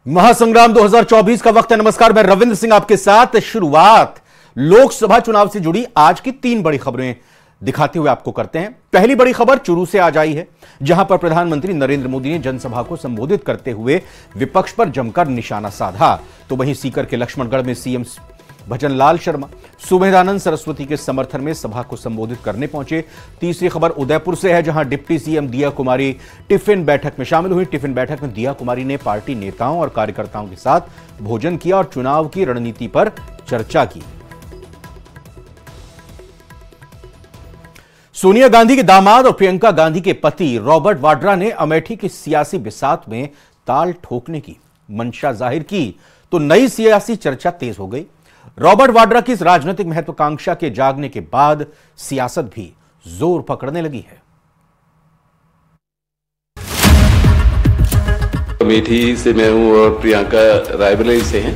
महासंग्राम 2024 का वक्त है। नमस्कार, मैं रविंद्र सिंह आपके साथ। शुरुआत लोकसभा चुनाव से जुड़ी आज की 3 बड़ी खबरें दिखाते हुए आपको करते हैं। पहली बड़ी खबर चुरू से आज आई है, जहां पर प्रधानमंत्री नरेंद्र मोदी ने जनसभा को संबोधित करते हुए विपक्ष पर जमकर निशाना साधा। तो वहीं सीकर के लक्ष्मणगढ़ में सीएम भजनलाल शर्मा सुमेधानंद सरस्वती के समर्थन में सभा को संबोधित करने पहुंचे। तीसरी खबर उदयपुर से है, जहां डिप्टी सीएम दिया कुमारी टिफिन बैठक में शामिल हुई। टिफिन बैठक में दिया कुमारी ने पार्टी नेताओं और कार्यकर्ताओं के साथ भोजन किया और चुनाव की रणनीति पर चर्चा की। सोनिया गांधी के दामाद और प्रियंका गांधी के पति रॉबर्ट वाड्रा ने अमेठी की सियासी बिसात में ताल ठोकने की मंशा जाहिर की, तो नई सियासी चर्चा तेज हो गई। रॉबर्ट वाड्रा की इस राजनीतिक महत्वाकांक्षा के जागने के बाद सियासत भी जोर पकड़ने लगी है। अमेठी से मैं हूं और प्रियंका रायबरेली से हैं।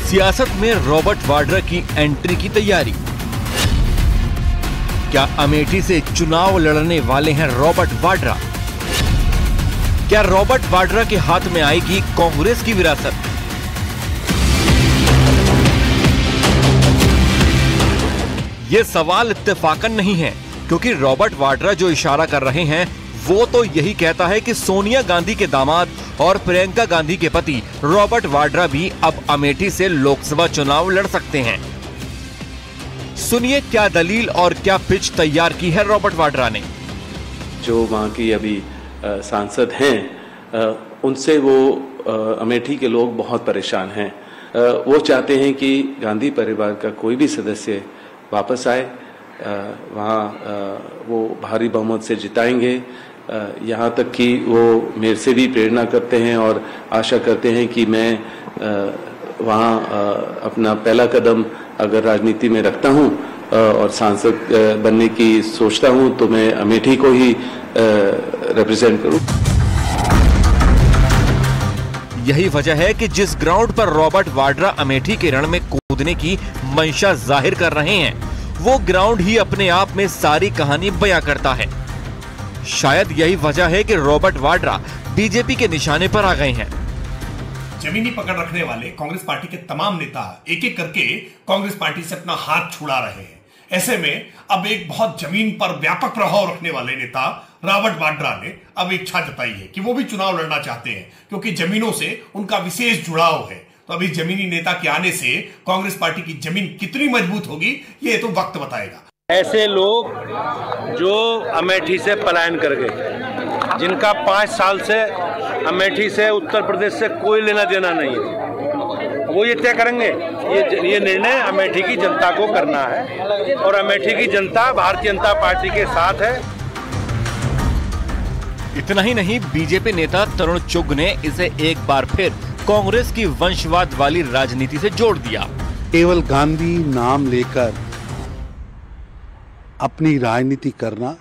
सियासत में रॉबर्ट वाड्रा की एंट्री की तैयारी। क्या अमेठी से चुनाव लड़ने वाले हैं रॉबर्ट वाड्रा? क्या रॉबर्ट वाड्रा के हाथ में आएगी कांग्रेस की विरासत? ये सवाल इत्तेफाकन नहीं है, क्योंकि रॉबर्ट वाड्रा जो इशारा कर रहे हैं वो तो यही कहता है कि सोनिया गांधी के दामाद और प्रियंका गांधी के पति रॉबर्ट वाड्रा भी अब अमेठी से लोकसभा चुनाव लड़ सकते हैं। सुनिए क्या दलील और क्या पिच तैयार की है रॉबर्ट वाड्रा ने। जो वहाँ की अभी सांसद हैं, उनसे वो अमेठी के लोग बहुत परेशान हैं। वो चाहते हैं कि गांधी परिवार का कोई भी सदस्य वापस आए, वहाँ वो भारी बहुमत से जिताएंगे। यहाँ तक कि वो मेरे से भी प्रेरणा करते हैं और आशा करते हैं कि मैं वहाँ अपना पहला कदम अगर राजनीति में रखता हूँ और सांसद बनने की सोचता हूँ तो मैं अमेठी को ही रिप्रेजेंट करूँ। यही वजह है कि जिस ग्राउंड पर रॉबर्ट वाड्रा अमेठी के रण में कूदने की मंशा जाहिर कर रहे हैं, वो ग्राउंड ही अपने आप में सारी कहानी बयां करता है। शायद यही वजह है कि रॉबर्ट वाड्रा बीजेपी के निशाने पर आ गए हैं। जमीनी पकड़ रखने वाले कांग्रेस पार्टी के तमाम नेता एक एक करके कांग्रेस पार्टी से अपना हाथ छुड़ा रहे हैं। ऐसे में अब एक बहुत जमीन पर व्यापक प्रभाव रखने वाले नेता रॉबर्ट वाड्रा ने अब इच्छा जताई है कि वो भी चुनाव लड़ना चाहते हैं, क्योंकि जमीनों से उनका विशेष जुड़ाव है। तो अभी जमीनी नेता के आने से कांग्रेस पार्टी की जमीन कितनी मजबूत होगी, ये तो वक्त बताएगा। ऐसे लोग जो अमेठी से पलायन कर गए, जिनका 5 साल से अमेठी से उत्तर प्रदेश से कोई लेना देना नहीं है, वो ये तय करेंगे। ये निर्णय अमेठी की जनता को करना है और अमेठी की जनता भारतीय जनता पार्टी के साथ है। इतना ही नहीं, बीजेपी नेता तरुण चुग ने इसे एक बार फिर कांग्रेस की वंशवाद वाली राजनीति से जोड़ दिया। केवल गांधी नाम लेकर अपनी राजनीति करना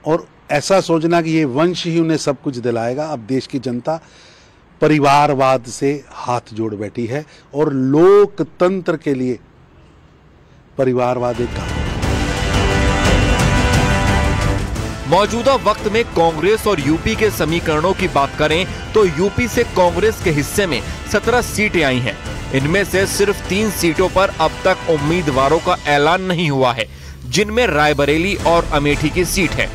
और ऐसा सोचना कि ये वंश ही उन्हें सब कुछ दिलाएगा। अब देश की जनता परिवारवाद से हाथ जोड़ बैठी है और लोकतंत्र के लिए परिवारवाद एक काम। मौजूदा वक्त में कांग्रेस और यूपी के समीकरणों की बात करें तो यूपी से कांग्रेस के हिस्से में 17 सीटें आई हैं। इनमें से सिर्फ 3 सीटों पर अब तक उम्मीदवारों का ऐलान नहीं हुआ है, जिनमें रायबरेली और अमेठी की सीट है।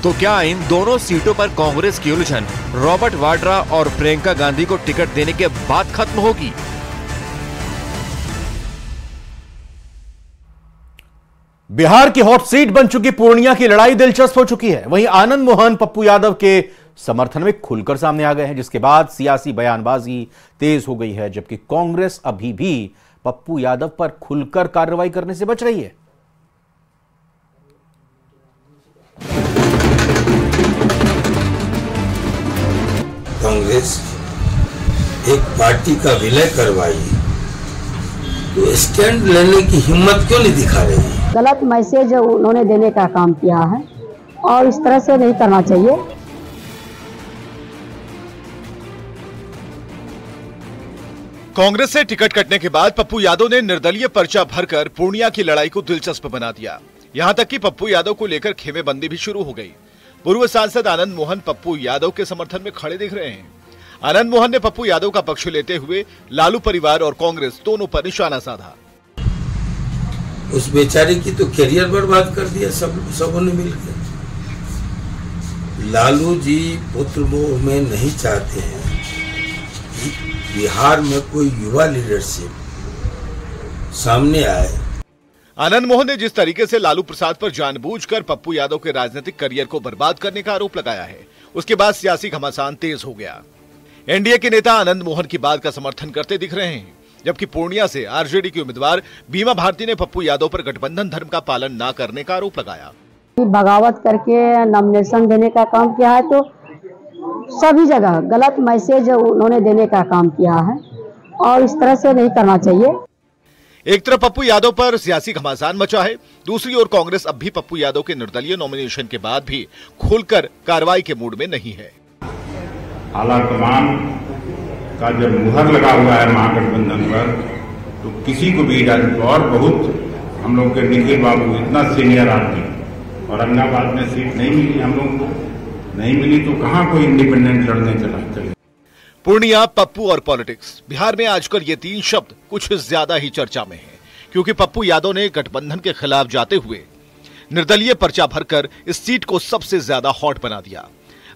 तो क्या इन दोनों सीटों पर कांग्रेस की उलझन रॉबर्ट वाड्रा और प्रियंका गांधी को टिकट देने के बाद खत्म होगी? बिहार की हॉट सीट बन चुकी पूर्णिया की लड़ाई दिलचस्प हो चुकी है। वहीं आनंद मोहन पप्पू यादव के समर्थन में खुलकर सामने आ गए हैं, जिसके बाद सियासी बयानबाजी तेज हो गई है, जबकि कांग्रेस अभी भी पप्पू यादव पर खुलकर कार्रवाई करने से बच रही है। कांग्रेस एक पार्टी का विलय करवाई तो स्टैंड लेने की हिम्मत क्यों नहीं दिखा रही? गलत मैसेज उन्होंने देने का काम किया है और इस तरह से नहीं करना चाहिए। कांग्रेस से टिकट कटने के बाद पप्पू यादव ने निर्दलीय पर्चा भरकर पूर्णिया की लड़ाई को दिलचस्प बना दिया। यहां तक कि पप्पू यादव को लेकर खेमेबंदी भी शुरू हो गई। पूर्व सांसद आनंद मोहन पप्पू यादव के समर्थन में खड़े दिख रहे हैं। आनंद मोहन ने पप्पू यादव का पक्ष लेते हुए लालू परिवार और कांग्रेस दोनों पर निशाना साधा। उस बेचारे की तो करियर बर्बाद कर दिया सबों ने मिलकर। लालू जी पुत्र मोह में नहीं चाहते हैं कि बिहार में कोई युवा लीडरशिप सामने आए। आनंद मोहन ने जिस तरीके से लालू प्रसाद पर जानबूझकर पप्पू यादव के राजनीतिक करियर को बर्बाद करने का आरोप लगाया है, उसके बाद सियासी घमासान तेज हो गया। एनडीए के नेता आनंद मोहन की बात का समर्थन करते दिख रहे हैं, जबकि पूर्णिया से आरजेडी की उम्मीदवार बीमा भारती ने पप्पू यादव पर गठबंधन धर्म का पालन न करने का आरोप लगाया। बगावत करके नॉमिनेशन देने का काम किया है, तो सभी जगह गलत मैसेज उन्होंने देने का काम किया है और इस तरह से नहीं करना चाहिए। एक तरफ पप्पू यादव पर सियासी घमासान मचा है, दूसरी ओर कांग्रेस अब भी पप्पू यादव के निर्दलीय नॉमिनेशन के बाद भी खुलकर कार्रवाई के मूड में नहीं है। आलाकमान का जब मुहर लगा हुआ है महागठबंधन पर, तो किसी को भी इजाजत, और बहुत हम लोग के निखिल बाबू इतना सीनियर आदमी, औरंगाबाद में सीट नहीं मिली हम लोग को, नहीं मिली तो कहां कोई इंडिपेंडेंट लड़ने चले। पूर्णिया, पप्पू और पॉलिटिक्स, बिहार में आजकल ये तीन शब्द कुछ ज्यादा ही चर्चा में हैं, क्योंकि पप्पू यादव ने गठबंधन के खिलाफ जाते हुए निर्दलीय पर्चा भरकर इस सीट को सबसे ज्यादा हॉट बना दिया।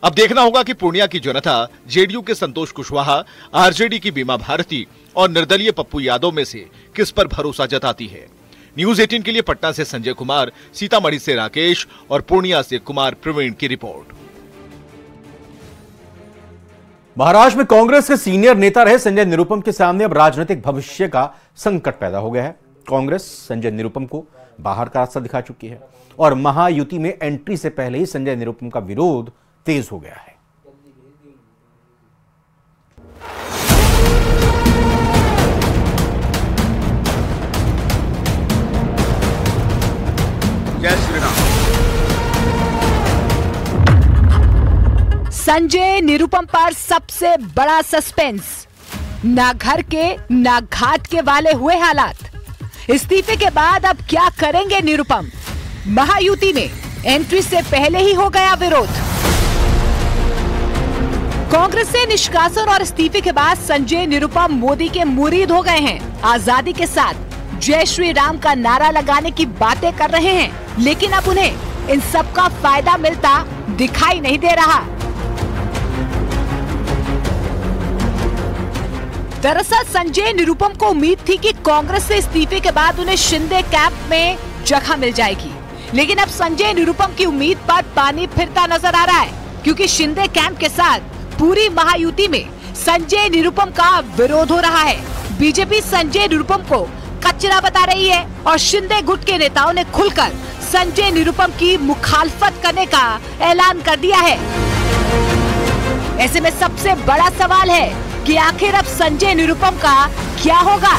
अब देखना होगा कि पूर्णिया की जनता जेडीयू के संतोष कुशवाहा, आरजेडी की बीमा भारती और निर्दलीय पप्पू यादव में से किस पर भरोसा जताती है। न्यूज 18 के लिए पटना से संजय कुमार, सीतामढ़ी से राकेश और पूर्णिया से कुमार प्रवीण की रिपोर्ट। महाराष्ट्र में कांग्रेस के सीनियर नेता रहे संजय निरुपम के सामने अब राजनीतिक भविष्य का संकट पैदा हो गया है। कांग्रेस संजय निरुपम को बाहर का रास्ता दिखा चुकी है और महायुति में एंट्री से पहले ही संजय निरुपम का विरोध तेज हो गया है। जय श्री राम। संजय निरुपम पर सबसे बड़ा सस्पेंस, ना घर के ना घाट के वाले हुए हालात। इस्तीफे के बाद अब क्या करेंगे निरुपम? महायुति में एंट्री से पहले ही हो गया विरोध। कांग्रेस से निष्कासन और इस्तीफे के बाद संजय निरुपम मोदी के मुरीद हो गए हैं। आजादी के साथ जय श्री राम का नारा लगाने की बातें कर रहे हैं, लेकिन अब उन्हें इन सब का फायदा मिलता दिखाई नहीं दे रहा। दरअसल संजय निरुपम को उम्मीद थी कि कांग्रेस से इस्तीफे के बाद उन्हें शिंदे कैंप में जगह मिल जाएगी, लेकिन अब संजय निरुपम की उम्मीद पर पानी फिरता नजर आ रहा है, क्योंकि शिंदे कैंप के साथ पूरी महायुति में संजय निरुपम का विरोध हो रहा है। बीजेपी संजय निरुपम को कचरा बता रही है और शिंदे गुट के नेताओं ने खुलकर संजय निरुपम की मुखालफत करने का ऐलान कर दिया है। ऐसे में सबसे बड़ा सवाल है कि आखिर अब संजय निरुपम का क्या होगा?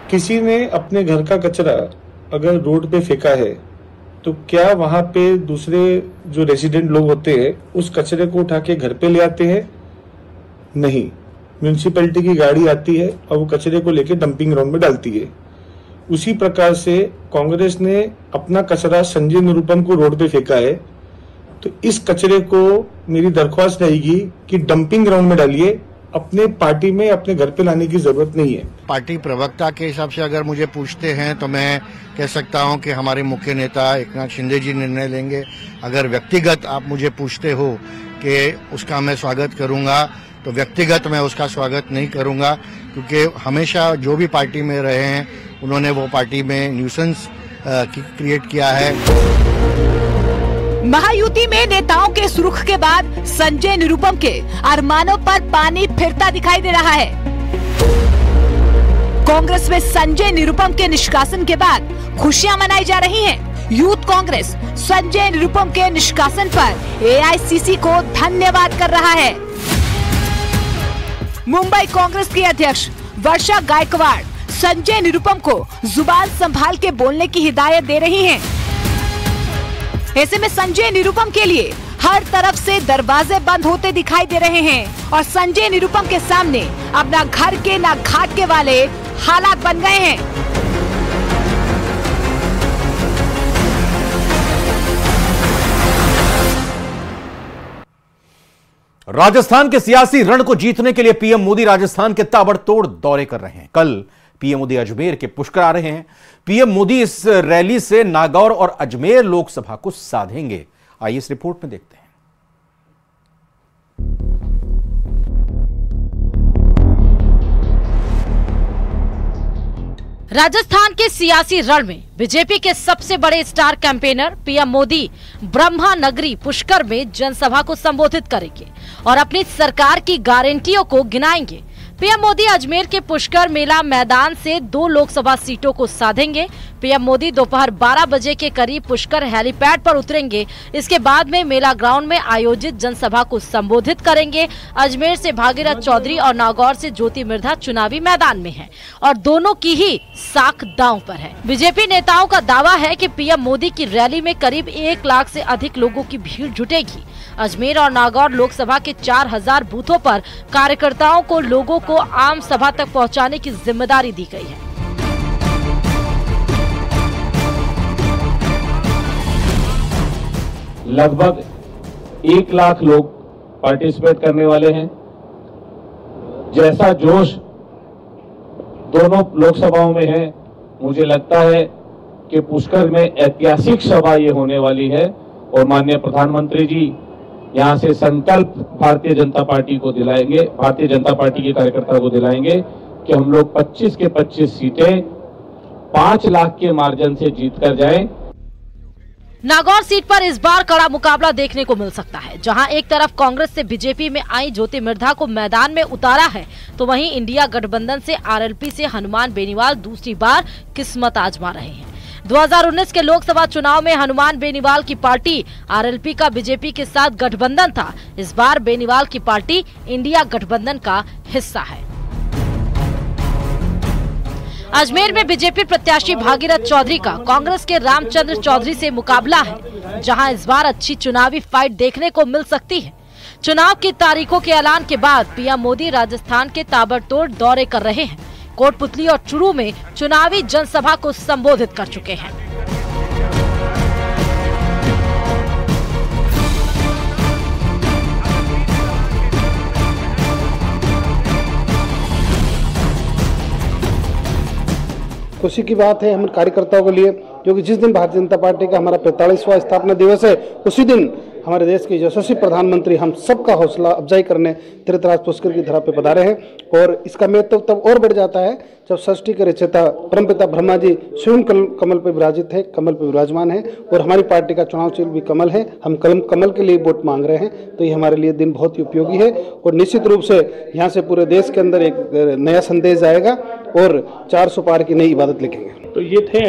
किसी ने अपने घर का कचरा अगर रोड पे फेंका है, तो क्या वहां पे दूसरे जो रेजिडेंट लोग होते हैं उस कचरे को उठा के घर पे ले आते हैं? नहीं, म्यूनिसिपैलिटी की गाड़ी आती है और वो कचरे को लेके डंपिंग ग्राउंड में डालती है। उसी प्रकार से कांग्रेस ने अपना कचरा संजय निरुपम को रोड पे फेंका है, तो इस कचरे को मेरी दरख्वास्त रहेगी कि डंपिंग ग्राउंड में डालिए, अपने पार्टी में अपने घर पे लाने की जरूरत नहीं है। पार्टी प्रवक्ता के हिसाब से अगर मुझे पूछते हैं तो मैं कह सकता हूं कि हमारे मुख्य नेता एकनाथ शिंदे जी निर्णय लेंगे। अगर व्यक्तिगत आप मुझे पूछते हो कि उसका मैं स्वागत करूंगा, तो व्यक्तिगत मैं उसका स्वागत नहीं करूंगा, क्योंकि हमेशा जो भी पार्टी में रहे हैं उन्होंने वो पार्टी में न्यूसेंस क्रिएट किया है। महायुति में नेताओं के सुरुख के बाद संजय निरुपम के अरमानों पर पानी फिरता दिखाई दे रहा है। कांग्रेस में संजय निरुपम के निष्कासन के बाद खुशियां मनाई जा रही हैं। यूथ कांग्रेस संजय निरुपम के निष्कासन पर एआईसीसी को धन्यवाद कर रहा है। मुंबई कांग्रेस की अध्यक्ष वर्षा गायकवाड़ संजय निरुपम को जुबान संभाल के बोलने की हिदायत दे रही हैं। ऐसे में संजय निरुपम के लिए हर तरफ से दरवाजे बंद होते दिखाई दे रहे हैं और संजय निरुपम के सामने अब ना घर के ना घाट के वाले हालात बन गए हैं। राजस्थान के सियासी रण को जीतने के लिए पीएम मोदी राजस्थान के ताबड़तोड़ दौरे कर रहे हैं। कल पीएम मोदी अजमेर के पुष्कर आ रहे हैं। पीएम मोदी इस रैली से नागौर और अजमेर लोकसभा को साधेंगे। आइए इस रिपोर्ट में देखते हैं। राजस्थान के सियासी रण में बीजेपी के सबसे बड़े star campaigner PM Modi Brahma नगरी पुष्कर में जनसभा को संबोधित करेंगे और अपनी सरकार की गारंटियों को गिनाएंगे। पीएम मोदी अजमेर के पुष्कर मेला मैदान से 2 लोकसभा सीटों को साधेंगे। पीएम मोदी दोपहर 12 बजे के करीब पुष्कर हेलीपैड पर उतरेंगे। इसके बाद में मेला ग्राउंड में आयोजित जनसभा को संबोधित करेंगे। अजमेर से भागीरथ चौधरी और नागौर से ज्योति मिर्धा चुनावी मैदान में हैं और दोनों की ही साख दांव पर है। बीजेपी नेताओं का दावा है कि पीएम मोदी की रैली में करीब 1 लाख से अधिक लोगों की भीड़ जुटेगी। अजमेर और नागौर लोकसभा के 4000 बूथों पर कार्यकर्ताओं को लोगों को आम सभा तक पहुंचाने की जिम्मेदारी दी गई है। लगभग 1 लाख लोग पार्टिसिपेट करने वाले हैं। जैसा जोश दोनों लोकसभाओं में है, मुझे लगता है कि पुष्कर में ऐतिहासिक सभा ये होने वाली है और माननीय प्रधानमंत्री जी यहाँ से संकल्प भारतीय जनता पार्टी को दिलाएंगे, भारतीय जनता पार्टी के कार्यकर्ताओं को दिलाएंगे कि हम लोग 25 के 25 सीटें 5 लाख के मार्जिन से जीत कर जाएं। नागौर सीट पर इस बार कड़ा मुकाबला देखने को मिल सकता है, जहां एक तरफ कांग्रेस से बीजेपी में आई ज्योति मिर्धा को मैदान में उतारा है, तो वहीं इंडिया गठबंधन से आरएलपी से हनुमान बेनीवाल दूसरी बार किस्मत आजमा रहे हैं। 2019 के लोकसभा चुनाव में हनुमान बेनीवाल की पार्टी आरएलपी का बीजेपी के साथ गठबंधन था। इस बार बेनीवाल की पार्टी इंडिया गठबंधन का हिस्सा है। अजमेर में बीजेपी प्रत्याशी भागीरथ चौधरी का कांग्रेस के रामचंद्र चौधरी से मुकाबला है, जहां इस बार अच्छी चुनावी फाइट देखने को मिल सकती है। चुनाव की तारीखों के ऐलान के बाद पीएम मोदी राजस्थान के ताबड़तोड़ दौरे कर रहे हैं। कोटपुतली और चुरू में चुनावी जनसभा को संबोधित कर चुके हैं। खुशी की बात है हम कार्यकर्ताओं के लिए, क्योंकि जिस दिन भारतीय जनता पार्टी का हमारा 45वां स्थापना दिवस है, उसी दिन हमारे देश के यशस्वी प्रधानमंत्री हम सबका हौसला अफजाई करने तीर्थराज पुष्कर की धरा पे पधारे हैं। और इसका महत्व तब और बढ़ जाता है जब षष्ठी के रचयिता परमपिता ब्रह्मा जी स्वयं कमल पर विराजित है, कमल पर विराजमान है और हमारी पार्टी का चुनाव चिन्ह भी कमल है। हम कमल के लिए वोट मांग रहे हैं, तो ये हमारे लिए दिन बहुत ही उपयोगी है और निश्चित रूप से यहाँ से पूरे देश के अंदर एक नया संदेश जाएगा और 400 पार की नई इबादत लिखेंगे। तो ये थे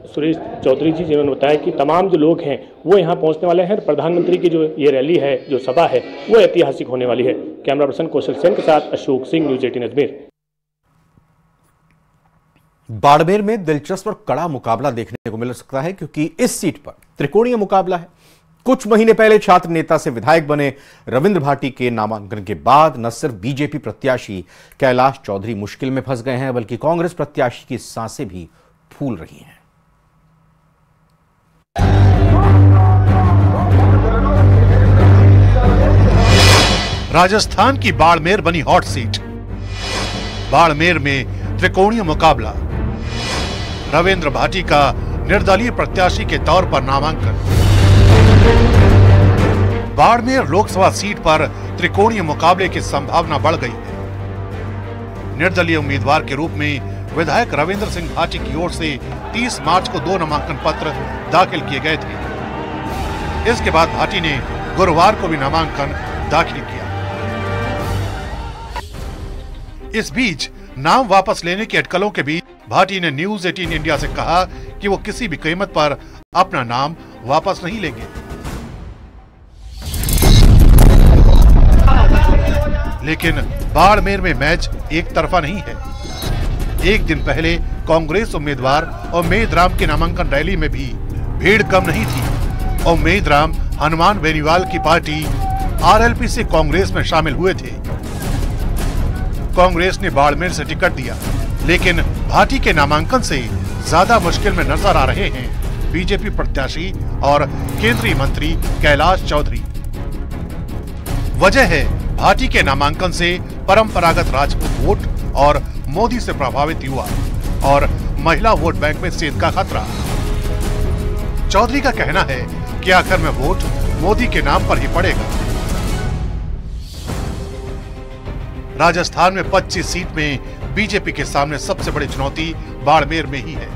सुरेश चौधरी जी, जिन्होंने बताया कि तमाम जो लोग हैं वो यहाँ पहुँचने वाले हैं। प्रधानमंत्री की जो ये रैली है, जो सभा है, वो ऐतिहासिक होने वाली है। कैमरा पर्सन कौशल सेन के साथ अशोक सिंह, न्यूज़ 18 अजमेर। बाड़मेर में दिलचस्प और कड़ा मुकाबला देखने को मिल सकता है, क्योंकि इस सीट पर त्रिकोणीय मुकाबला है। कुछ महीने पहले छात्र नेता से विधायक बने रविंद्र भाटी के नामांकन के बाद न सिर्फ बीजेपी प्रत्याशी कैलाश चौधरी मुश्किल में फंस गए हैं, बल्कि कांग्रेस प्रत्याशी की सांसें भी फूल रही हैं। राजस्थान की बाड़मेर बनी हॉट सीट। बाड़मेर में त्रिकोणीय मुकाबला। रविंद्र भाटी का निर्दलीय प्रत्याशी के तौर पर नामांकन। बाड़मेर लोकसभा सीट पर त्रिकोणीय मुकाबले की संभावना बढ़ गई है। निर्दलीय उम्मीदवार के रूप में विधायक रविंद्र सिंह भाटी की ओर से 30 मार्च को 2 नामांकन पत्र दाखिल किए गए थे। इसके बाद भाटी ने गुरुवार को भी नामांकन दाखिल किया। इस बीच नाम वापस लेने की अटकलों के बीच भाटी ने न्यूज़ 18 इंडिया से कहा कि वो किसी भी कीमत पर अपना नाम वापस नहीं लेंगे। लेकिन बाड़मेर में मैच एक तरफा नहीं है। एक दिन पहले कांग्रेस उम्मीदवार उम्मेद राम की नामांकन रैली में भी भीड़ कम नहीं थी। उम्मेद राम हनुमान बेनीवाल की पार्टी आरएलपी से कांग्रेस में शामिल हुए थे। कांग्रेस ने बाड़मेर से टिकट दिया, लेकिन भाटी के नामांकन से ज्यादा मुश्किल में नजर आ रहे हैं बीजेपी प्रत्याशी और केंद्रीय मंत्री कैलाश चौधरी। वजह है भाटी के नामांकन से परंपरागत राजपूत वोट और मोदी से प्रभावित युवा और महिला वोट बैंक में सेंध का खतरा। चौधरी का कहना है कि आखिर में वोट मोदी के नाम पर ही पड़ेगा। राजस्थान में 25 सीट में बीजेपी के सामने सबसे बड़ी चुनौती बाड़मेर में ही है।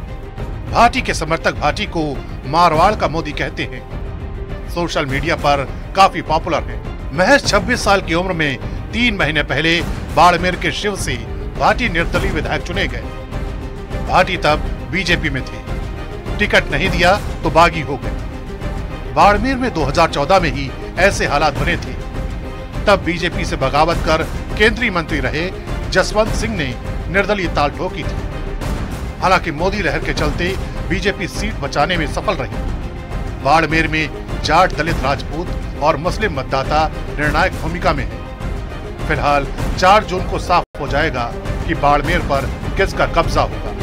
भाटी के समर्थक भाटी को मारवाड़ का मोदी कहते हैं। सोशल मीडिया पर काफी पॉपुलर है। महज 26 साल की उम्र में 3 महीने पहले बाड़मेर के शिव से भाटी निर्दलीय विधायक चुने गए। भाटी तब बीजेपी में थे, टिकट नहीं दिया तो बागी हो गए। बाड़मेर में 2014 में ही ऐसे हालात बने थे। तब बीजेपी से बगावत कर केंद्रीय मंत्री रहे जसवंत सिंह ने निर्दलीय ताल ठोकी थी। हालांकि मोदी लहर के चलते बीजेपी सीट बचाने में सफल रही। बाड़मेर में जाट, दलित, राजपूत और मुस्लिम मतदाता निर्णायक भूमिका में है। फिलहाल 4 जून को साफ हो जाएगा कि बाड़मेर पर किसका कब्जा होगा।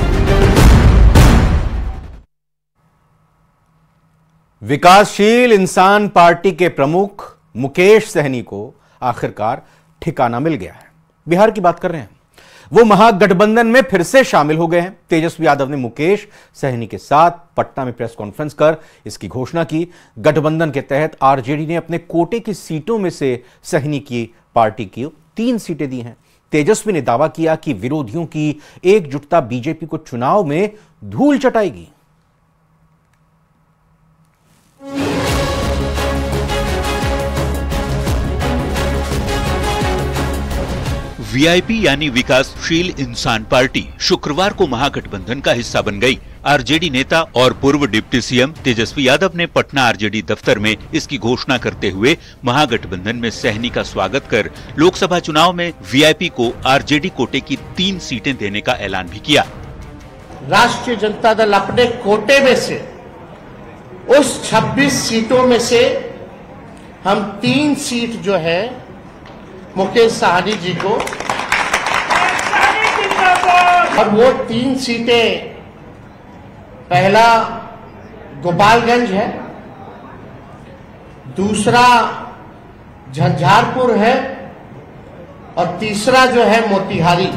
विकासशील इंसान पार्टी के प्रमुख मुकेश सहनी को आखिरकार ठिकाना मिल गया है। बिहार की बात कर रहे हैं। वो महागठबंधन में फिर से शामिल हो गए हैं। तेजस्वी यादव ने मुकेश सहनी के साथ पटना में प्रेस कॉन्फ्रेंस कर इसकी घोषणा की। गठबंधन के तहत आरजेडी ने अपने कोटे की सीटों में से सहनी की पार्टी की 3 सीटें दी हैं। तेजस्वी ने दावा किया कि विरोधियों की एकजुटता बीजेपी को चुनाव में धूल चटाएगी। वीआईपी यानी विकासशील इंसान पार्टी शुक्रवार को महागठबंधन का हिस्सा बन गई। आरजेडी नेता और पूर्व डिप्टी सीएम तेजस्वी यादव ने पटना आरजेडी दफ्तर में इसकी घोषणा करते हुए महागठबंधन में सहनी का स्वागत कर लोकसभा चुनाव में वीआईपी को आरजेडी कोटे की 3 सीटें देने का ऐलान भी किया। राष्ट्रीय जनता दल अपने कोटे में से उस 26 सीटों में से हम 3 सीट जो है मुकेश सहनी जी को, और वो 3 सीटें, पहला गोपालगंज है, दूसरा झंझारपुर है और तीसरा जो है मोतिहारी।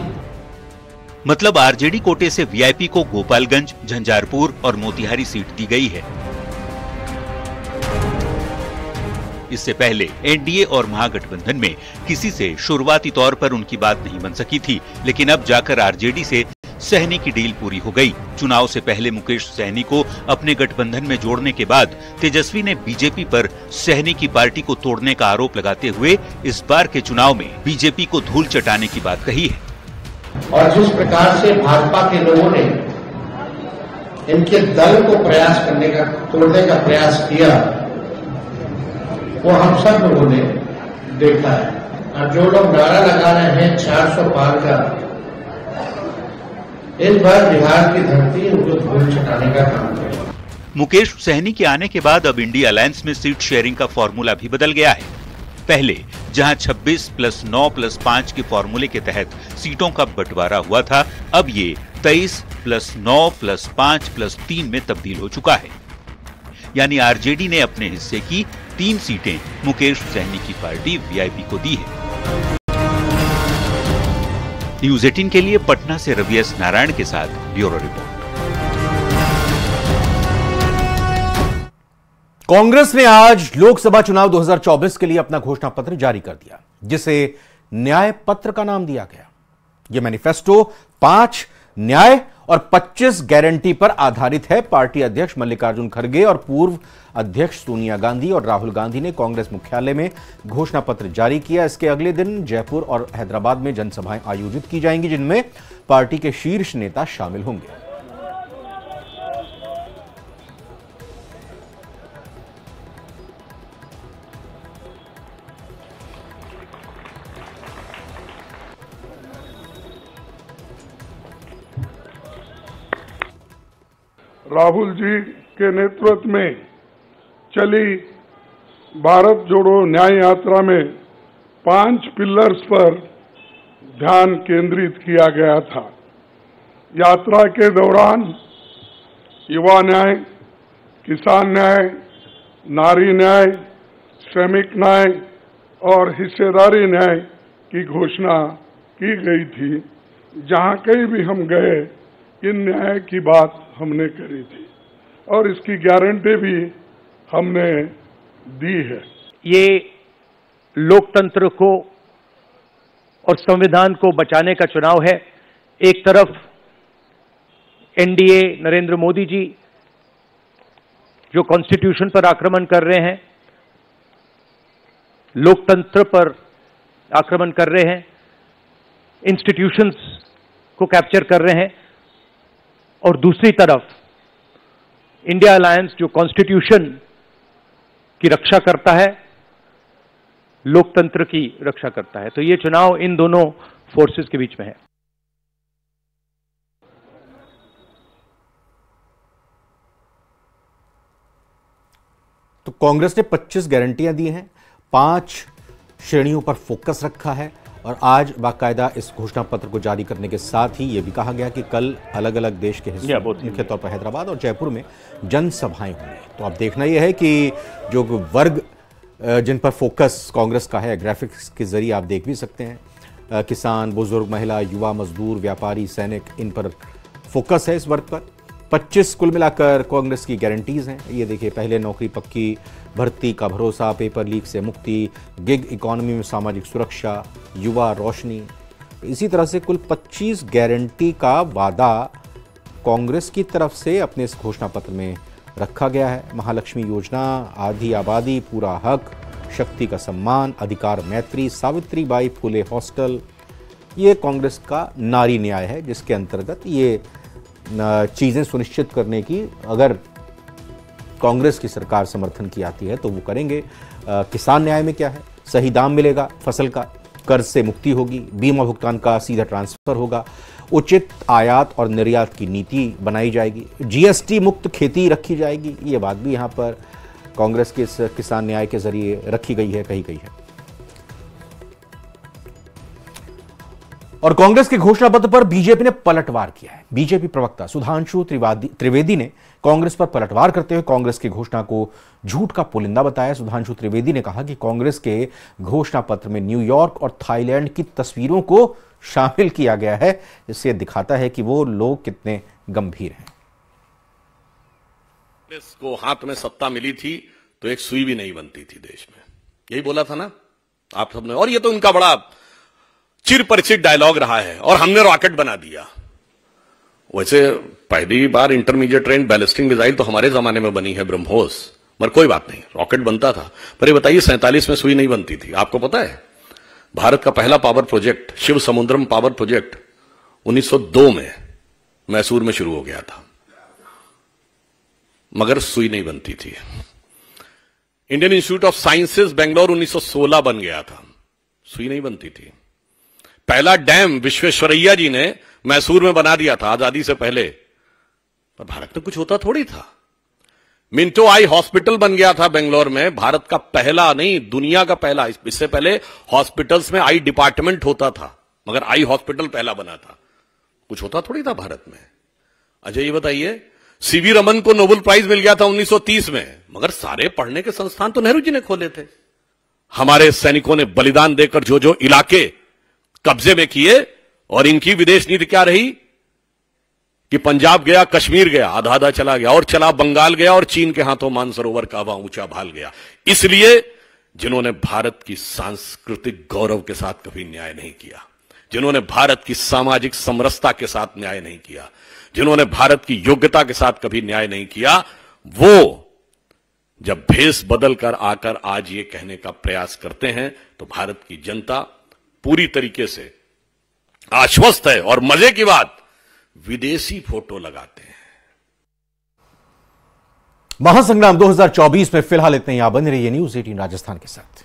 मतलब आरजेडी कोटे से वीआईपी को गोपालगंज, झंझारपुर और मोतिहारी सीट दी गई है। इससे पहले एनडीए और महागठबंधन में किसी से शुरुआती तौर पर उनकी बात नहीं बन सकी थी, लेकिन अब जाकर आरजेडी से सहनी की डील पूरी हो गई। चुनाव से पहले मुकेश सहनी को अपने गठबंधन में जोड़ने के बाद तेजस्वी ने बीजेपी पर सहनी की पार्टी को तोड़ने का आरोप लगाते हुए इस बार के चुनाव में बीजेपी को धूल चटाने की बात कही है। और जिस प्रकार से भाजपा के लोगों ने इनके दल को प्रयास करने का, तोड़ने का प्रयास किया, वो हम सब लोगों ने देखा है। और जो लोग नारा लगा रहे हैं 400 पार का, इस बार बिहार की धरती उनको धूल चटाने का काम करेगी। मुकेश सहनी के आने के बाद अब इंडिया अलायंस में सीट शेयरिंग का फॉर्मूला भी बदल गया है। पहले जहां 26 + 9 + 5 के फॉर्मूले के तहत सीटों का बंटवारा हुआ था, अब ये 23 + 9 + 5 + 3 में तब्दील हो चुका है। यानी आरजेडी ने अपने हिस्से की 3 सीटें मुकेश सहनी की पार्टी वीआईपी को दी है। न्यूज़ 18 के लिए पटना से रवि एस नारायण के साथ ब्यूरो रिपोर्ट। कांग्रेस ने आज लोकसभा चुनाव 2024 के लिए अपना घोषणा पत्र जारी कर दिया, जिसे न्याय पत्र का नाम दिया गया। यह मैनिफेस्टो 5 न्याय और 25 गारंटी पर आधारित है। पार्टी अध्यक्ष मल्लिकार्जुन खड़गे और पूर्व अध्यक्ष सोनिया गांधी और राहुल गांधी ने कांग्रेस मुख्यालय में घोषणा पत्र जारी किया। इसके अगले दिन जयपुर और हैदराबाद में जनसभाएं आयोजित की जाएंगी, जिनमें पार्टी के शीर्ष नेता शामिल होंगे। राहुल जी के नेतृत्व में चली भारत जोड़ो न्याय यात्रा में 5 पिलर्स पर ध्यान केंद्रित किया गया था। यात्रा के दौरान युवा न्याय, किसान न्याय, नारी न्याय, श्रमिक न्याय, और हिस्सेदारी न्याय की घोषणा की गई थी। जहां कहीं भी हम गए इन न्याय की बात हमने करी थी और इसकी गारंटी भी हमने दी है। ये लोकतंत्र को और संविधान को बचाने का चुनाव है। एक तरफ एनडीए नरेंद्र मोदी जी जो कॉन्स्टिट्यूशन पर आक्रमण कर रहे हैं, लोकतंत्र पर आक्रमण कर रहे हैं, इंस्टीट्यूशंस को कैप्चर कर रहे हैं, और दूसरी तरफ इंडिया अलायंस जो कॉन्स्टिट्यूशन की रक्षा करता है, लोकतंत्र की रक्षा करता है। तो ये चुनाव इन दोनों फोर्सेस के बीच में है। तो कांग्रेस ने 25 गारंटियां दी हैं, 5 श्रेणियों पर फोकस रखा है और आज बाकायदा इस घोषणा पत्र को जारी करने के साथ ही यह भी कहा गया कि कल अलग अलग देश के हिस्सों मुख्य तौर पर हैदराबाद और जयपुर में जनसभाएं होंगी। तो अब देखना यह है कि जो वर्ग जिन पर फोकस कांग्रेस का है, ग्राफिक्स के जरिए आप देख भी सकते हैं, किसान, बुजुर्ग, महिला, युवा, मजदूर, व्यापारी, सैनिक, इन पर फोकस है। इस वर्ग पर 25 कुल मिलाकर कांग्रेस की गारंटीज हैं। ये देखिए, पहले नौकरी पक्की, भर्ती का भरोसा, पेपर लीक से मुक्ति, गिग इकोनॉमी में सामाजिक सुरक्षा, युवा रोशनी, इसी तरह से कुल 25 गारंटी का वादा कांग्रेस की तरफ से अपने इस घोषणा पत्र में रखा गया है। महालक्ष्मी योजना, आधी आबादी, पूरा हक, शक्ति का सम्मान, अधिकार मैत्री, सावित्रीबाई फुले हॉस्टल, ये कांग्रेस का नारी न्याय है, जिसके अंतर्गत ये चीज़ें सुनिश्चित करने की अगर कांग्रेस की सरकार समर्थन की आती है तो वो करेंगे। किसान न्याय में क्या है? सही दाम मिलेगा फसल का, कर्ज से मुक्ति होगी, बीमा भुगतान का सीधा ट्रांसफर होगा, उचित आयात और निर्यात की नीति बनाई जाएगी, जीएसटी मुक्त खेती रखी जाएगी। ये बात भी यहाँ पर कांग्रेस के इस किसान न्याय के जरिए रखी गई है, कही गई है। और कांग्रेस के घोषणा पत्र पर बीजेपी ने पलटवार किया है। बीजेपी प्रवक्ता सुधांशु त्रिवेदी ने कांग्रेस पर पलटवार करते हुए कांग्रेस की घोषणा को झूठ का पुलिंदा बताया। सुधांशु त्रिवेदी ने कहा कि कांग्रेस के घोषणा पत्र में न्यूयॉर्क और थाईलैंड की तस्वीरों को शामिल किया गया है, जिससे दिखाता है कि वो लोग कितने गंभीर हैं। कांग्रेस को हाथ में सत्ता मिली थी तो एक सुई भी नहीं बनती थी देश में, यही बोला था ना आप सबने। और ये तो उनका बड़ा चिर परिचित डायलॉग रहा है, और हमने रॉकेट बना दिया। वैसे पहली बार इंटरमीडिएट रेंज बैलिस्टिक मिसाइल तो हमारे जमाने में बनी है, ब्रह्मोस, मगर कोई बात नहीं, रॉकेट बनता था। पर ये बताइए 47 में सुई नहीं बनती थी। आपको पता है भारत का पहला पावर प्रोजेक्ट शिव समुद्रम पावर प्रोजेक्ट 1902 में मैसूर में शुरू हो गया था, मगर सुई नहीं बनती थी। Indian institute of sciences Bangalore 1916 बन गया था, सुई नहीं बनती थी। पहला डैम विश्वेश्वरैया जी ने मैसूर में बना दिया था आजादी से पहले, पर भारत में कुछ होता थोड़ी था। मिंटो आई हॉस्पिटल बन गया था बेंगलोर में, भारत का पहला नहीं दुनिया का पहला। इससे पहले हॉस्पिटल्स में आई डिपार्टमेंट होता था, मगर आई हॉस्पिटल पहला बना था। कुछ होता थोड़ी था भारत में। अच्छा ये बताइए, सीवी रमन को नोबेल प्राइज मिल गया था 1930 में, मगर सारे पढ़ने के संस्थान तो नेहरू जी ने खोले थे। हमारे सैनिकों ने बलिदान देकर जो जो इलाके कब्जे में किए, और इनकी विदेश नीति क्या रही कि पंजाब गया, कश्मीर गया, आधा आधा चला गया, और चला बंगाल गया, और चीन के हाथों मानसरोवर का वहां ऊंचा भाल गया। इसलिए जिन्होंने भारत की सांस्कृतिक गौरव के साथ कभी न्याय नहीं किया, जिन्होंने भारत की सामाजिक समरसता के साथ न्याय नहीं किया, जिन्होंने भारत की योग्यता के साथ कभी न्याय नहीं किया, वो जब भेष बदल कर आकर आज ये कहने का प्रयास करते हैं तो भारत की जनता पूरी तरीके से आश्वस्त है। और मजे की बात, विदेशी फोटो लगाते हैं। महासंग्राम 2024 में फिलहाल इतने ही। आप बने रहिए न्यूज़ 18 राजस्थान के साथ।